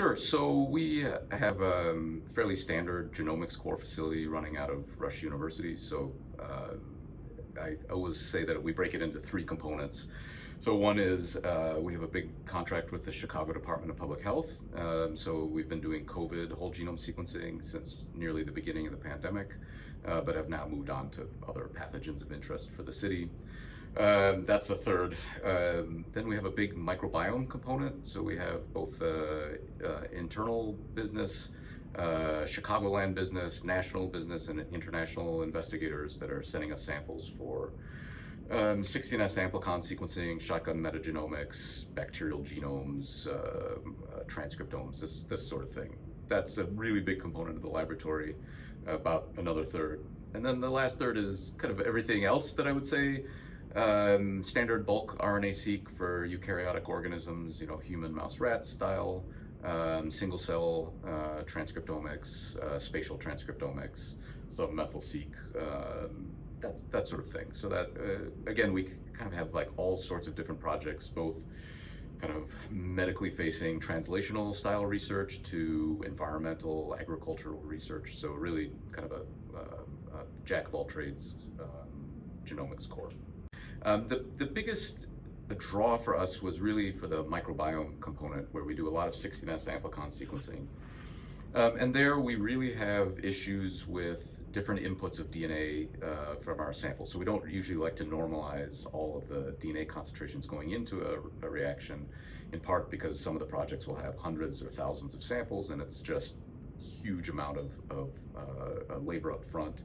Sure. So we have a fairly standard genomics core facility running out of Rush University. So I always say that we break it into three components. So one is we have a big contract with the Chicago Department of Public Health. So we've been doing COVID whole genome sequencing since nearly the beginning of the pandemic, but have now moved on to other pathogens of interest for the city. That's the third. Then we have a big microbiome component. So we have both internal business, Chicagoland business, national business, and international investigators that are sending us samples for 16S amplicon sequencing, shotgun metagenomics, bacterial genomes, transcriptomes, this sort of thing. That's a really big component of the laboratory, about another third. And then the last third is kind of everything else that I would say. Standard bulk RNA-seq for eukaryotic organisms, human, mouse, rat style, single cell transcriptomics, spatial transcriptomics, some methyl-seq, that sort of thing. So that, again, we kind of have like all sorts of different projects, both kind of medically facing translational style research to environmental, agricultural research. So really kind of a jack of all trades genomics core. The biggest draw for us was really for the microbiome component, where we do a lot of 16S amplicon sequencing. And there we really have issues with different inputs of DNA from our samples. So we don't usually like to normalize all of the DNA concentrations going into a reaction, in part because some of the projects will have hundreds or thousands of samples, and it's just huge amount of labor up front,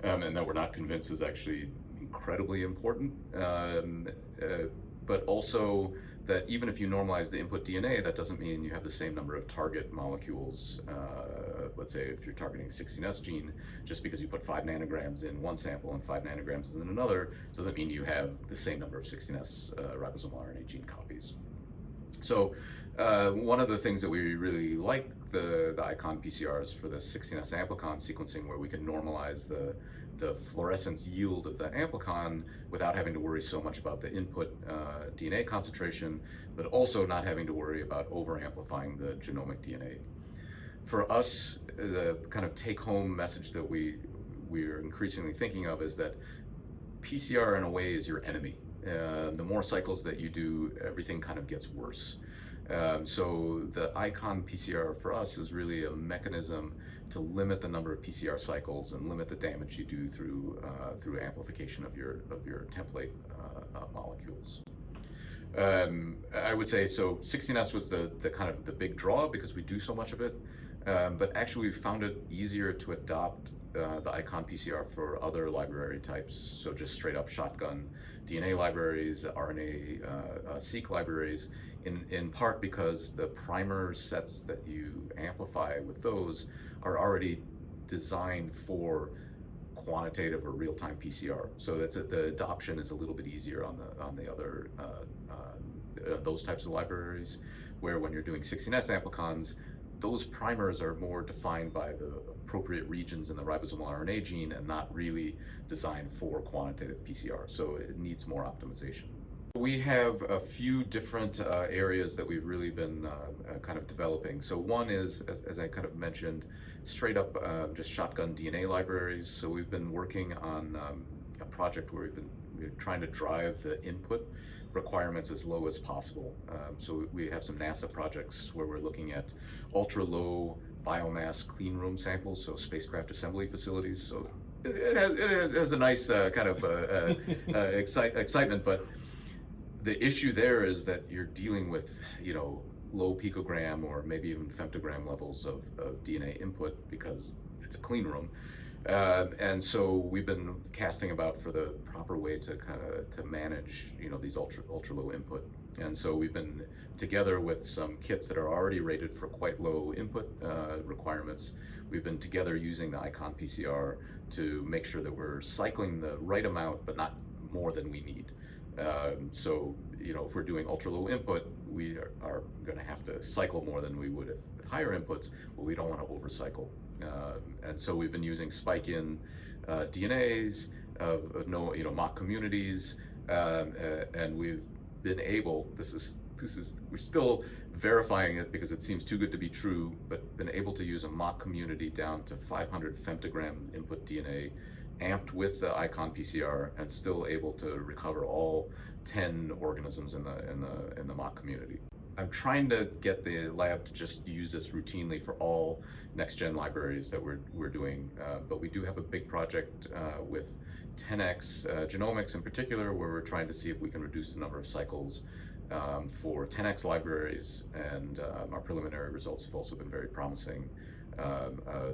and that we're not convinced is actually incredibly important, but also that even if you normalize the input DNA, that doesn't mean you have the same number of target molecules. Let's say if you're targeting 16S gene, just because you put 5 nanograms in one sample and 5 nanograms in another, doesn't mean you have the same number of 16S ribosomal RNA gene copies. So one of the things that we really like the iconPCRs for the 16S amplicon sequencing, where we can normalize the fluorescence yield of the amplicon without having to worry so much about the input DNA concentration, but also not having to worry about over-amplifying the genomic DNA. For us, the kind of take-home message that we're increasingly thinking of is that PCR in a way is your enemy. The more cycles that you do, everything kind of gets worse. So the iconPCR for us is really a mechanism to limit the number of PCR cycles and limit the damage you do through amplification of your template molecules. I would say so. 16S was the kind of the big draw because we do so much of it, but actually we found it easier to adopt the iconPCR for other library types. So just straight up shotgun DNA libraries, RNA-seq libraries. In part because the primer sets that you amplify with those are already designed for quantitative or real-time PCR. So the adoption is a little bit easier on the other those types of libraries, where when you're doing 16S amplicons, those primers are more defined by the appropriate regions in the ribosomal RNA gene and not really designed for quantitative PCR. So it needs more optimization. We have a few different areas that we've really been kind of developing. So one is, as I kind of mentioned, straight up just shotgun DNA libraries. So we've been working on a project where we're trying to drive the input requirements as low as possible. So we have some NASA projects where we're looking at ultra low biomass clean room samples, so spacecraft assembly facilities. So it has a nice kind of excitement, but the issue there is that you're dealing with, low picogram or maybe even femtogram levels of DNA input because it's a clean room. And so we've been casting about for the proper way to manage, these ultra low input. And so we've been together with some kits that are already rated for quite low input requirements. We've been together using the iconPCR to make sure that we're cycling the right amount, but not more than we need. So, if we're doing ultra low input, we are going to have to cycle more than we would with higher inputs, but we don't want to overcycle. And so we've been using spike-in DNAs of mock communities, and we've been able, this is we're still verifying it because it seems too good to be true, but been able to use a mock community down to 500 femtogram input DNA, amped with the iconPCR, and still able to recover all 10 organisms in the mock community. I'm trying to get the lab to just use this routinely for all next-gen libraries that we're doing, but we do have a big project with 10x genomics in particular, where we're trying to see if we can reduce the number of cycles for 10x libraries, and our preliminary results have also been very promising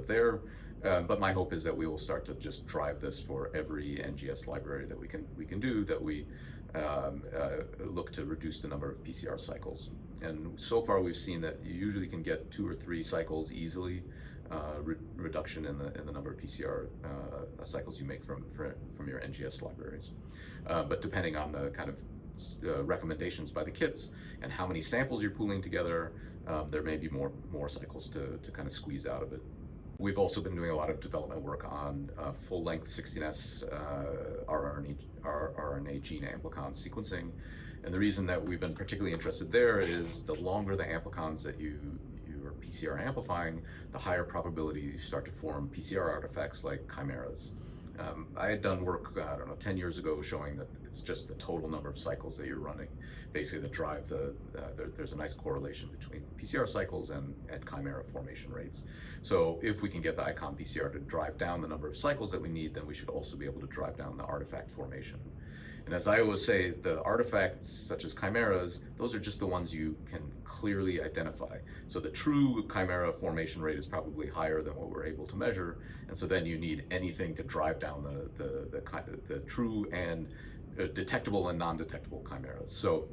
there. But my hope is that we will start to just drive this for every NGS library that we can do, that we look to reduce the number of PCR cycles. And so far we've seen that you usually can get 2 or 3 cycles easily, reduction in the number of PCR cycles you make from your NGS libraries. But depending on the kind of recommendations by the kits and how many samples you're pooling together, there may be more cycles to kind of squeeze out of it. We've also been doing a lot of development work on full-length 16S rRNA gene amplicon sequencing. And the reason that we've been particularly interested there is the longer the amplicons that you are PCR amplifying, the higher probability you start to form PCR artifacts like chimeras. I had done work, 10 years ago, showing that it's just the total number of cycles that you're running, basically that drive there's a nice correlation between PCR cycles and chimera formation rates. So if we can get the iconPCR to drive down the number of cycles that we need, then we should also be able to drive down the artifact formation. And as I always say, the artifacts such as chimeras, those are just the ones you can clearly identify. So the true chimera formation rate is probably higher than what we're able to measure, and so then you need anything to drive down the true and detectable and non-detectable chimeras. So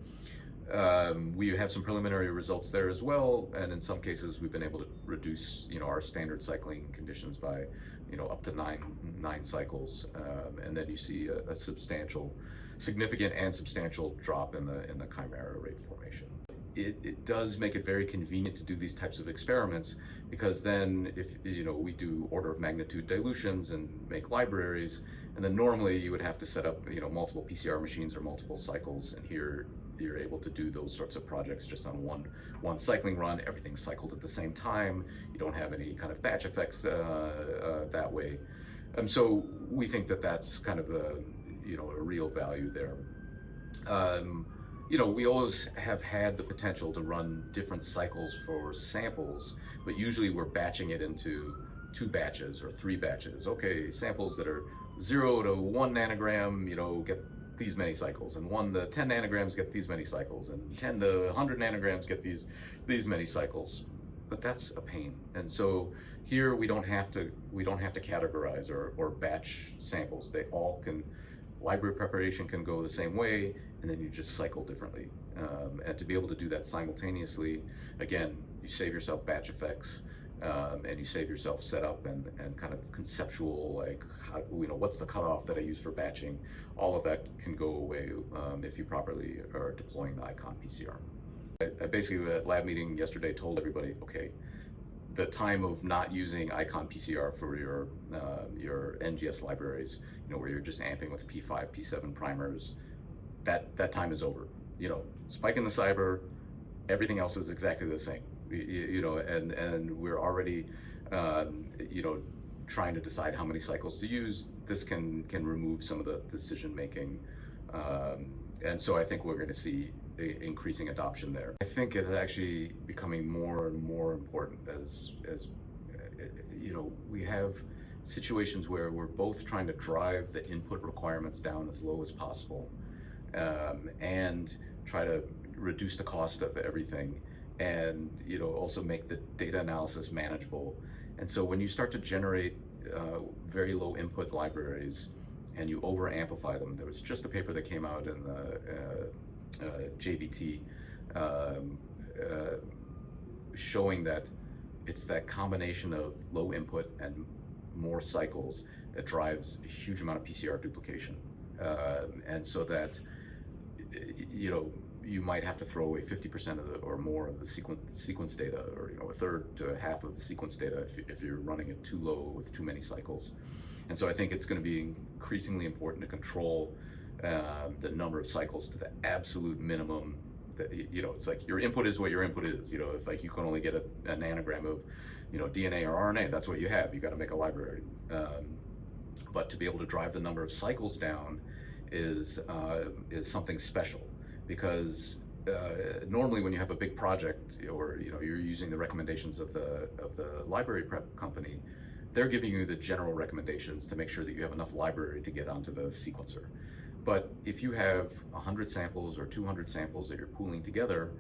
we have some preliminary results there as well, and in some cases we've been able to reduce our standard cycling conditions by up to nine cycles, and then you see a significant and substantial drop in the chimera rate formation. It does make it very convenient to do these types of experiments, because then if we do order of magnitude dilutions and make libraries, and then normally you would have to set up multiple PCR machines or multiple cycles, and here you're able to do those sorts of projects just on one cycling run. Everything's cycled at the same time. You don't have any kind of batch effects that way. So we think that that's kind of a real value there. We always have had the potential to run different cycles for samples, but usually we're batching it into 2 batches or 3 batches. Okay, samples that are 0 to 1 nanogram, get these many cycles, and 1 to 10 nanograms get these many cycles, and 10 to 100 nanograms get these many cycles. But that's a pain. And so here we don't have to categorize or batch samples. Library preparation can go the same way, and then you just cycle differently. And to be able to do that simultaneously, again, you save yourself batch effects, and you save yourself setup and kind of conceptual, like what's the cutoff that I use for batching. All of that can go away if you properly are deploying the iconPCR. I basically, at lab meeting yesterday, told everybody, okay, the time of not using iconPCR for your NGS libraries, where you're just amping with P5, P7 primers, that time is over. Spike in the cyber, everything else is exactly the same. And we're already trying to decide how many cycles to use. This can remove some of the decision making, and so I think we're going to see increasing adoption there. I think it's actually becoming more and more important as we have situations where we're both trying to drive the input requirements down as low as possible, and try to reduce the cost of everything, and also make the data analysis manageable. And so when you start to generate very low input libraries and you over amplify them, there was just a paper that came out in the JBT showing that it's that combination of low input and more cycles that drives a huge amount of PCR duplication, and so that you might have to throw away 50% or more of the sequence data, or a third to half of the sequence data if you're running it too low with too many cycles. And so I think it's going to be increasingly important to control the number of cycles to the absolute minimum it's like your input is what your input is. If like you can only get a nanogram of, DNA or RNA, that's what you have. You got to make a library. But to be able to drive the number of cycles down is something special, because normally when you have a big project, or you're using the recommendations of the library prep company, they're giving you the general recommendations to make sure that you have enough library to get onto the sequencer. But if you have 100 samples or 200 samples that you're pooling together,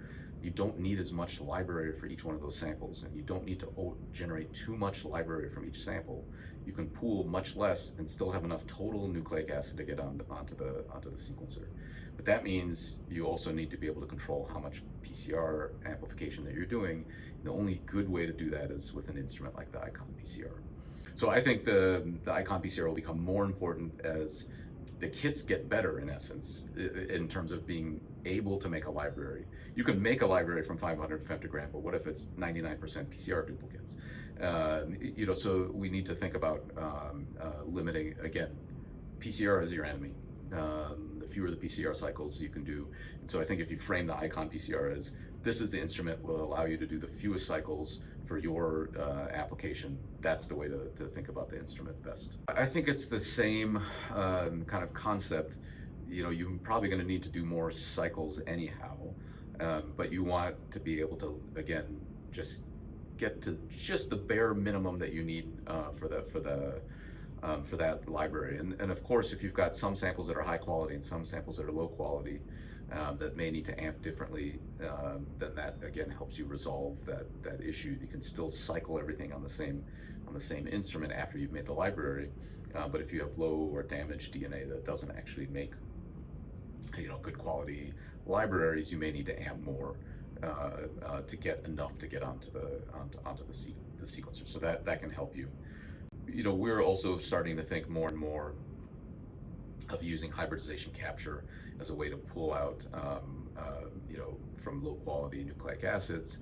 you don't need as much library for each one of those samples, and you don't need to generate too much library from each sample. You can pool much less and still have enough total nucleic acid to get onto the sequencer. But that means you also need to be able to control how much PCR amplification that you're doing. The only good way to do that is with an instrument like the iconPCR. So I think the iconPCR will become more important as the kits get better, in essence, in terms of being able to make a library. You can make a library from 500 femtogram, but what if it's 99% PCR duplicates? So we need to think about limiting, again, PCR is your enemy. The fewer the PCR cycles you can do. And so I think if you frame the iconPCR as, this is the instrument will allow you to do the fewest cycles for your application, that's the way to think about the instrument best. I think it's the same kind of concept. You're probably going to need to do more cycles anyhow, but you want to be able to, again, just get to just the bare minimum that you need for that library. And of course, if you've got some samples that are high quality and some samples that are low quality, that may need to amp differently, then that again helps you resolve that issue. You can still cycle everything on the same instrument after you've made the library, but if you have low or damaged DNA that doesn't actually make good quality libraries, you may need to amp more to get enough to get onto the sequencer. So that can help you. We're also starting to think more and more of using hybridization capture as a way to pull out, from low quality nucleic acids.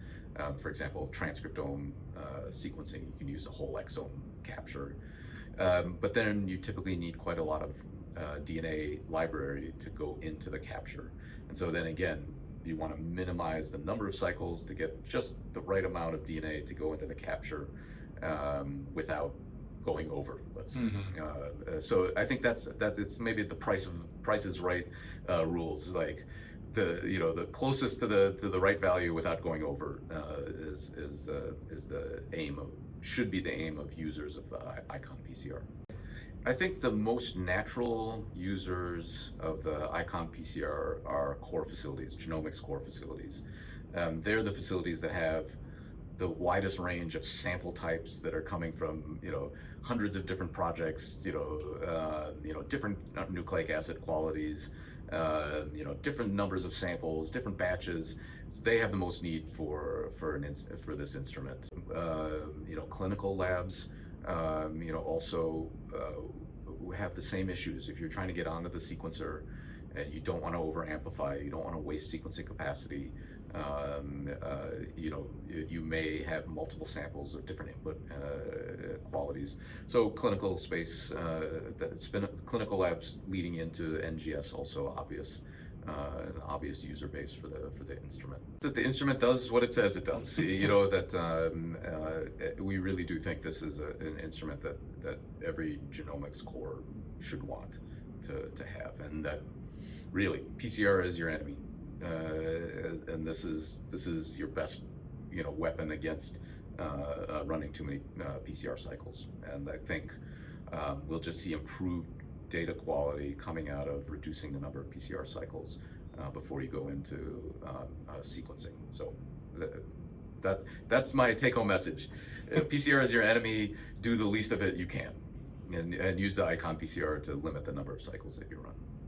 For example, transcriptome sequencing, you can use a whole exome capture. But then you typically need quite a lot of DNA library to go into the capture. And so then again, you want to minimize the number of cycles to get just the right amount of DNA to go into the capture without going over, let's say. So I think that it's maybe the Price is Right rules, like the closest to the right value without going over is the aim should be the aim of users of the iconPCR. I think the most natural users of the iconPCR are core facilities, genomics core facilities. They're the facilities that have the widest range of sample types that are coming from hundreds of different projects, different nucleic acid qualities, different numbers of samples, different batches. So they have the most need for this instrument. Clinical labs, also have the same issues. If you're trying to get onto the sequencer and you don't want to over amplify, you don't want to waste sequencing capacity, you may have multiple samples of different input qualities. So clinical space, clinical labs leading into NGS, also an obvious user base for the instrument. That the instrument does what it says it does. We really do think this is an instrument that every genomics core should want to have, and that really PCR is your enemy. And this is your best weapon against running too many PCR cycles. And I think we'll just see improved data quality coming out of reducing the number of PCR cycles before you go into sequencing. So that's my take-home message. PCR is your enemy. Do the least of it you can, and use the iconPCR to limit the number of cycles that you run.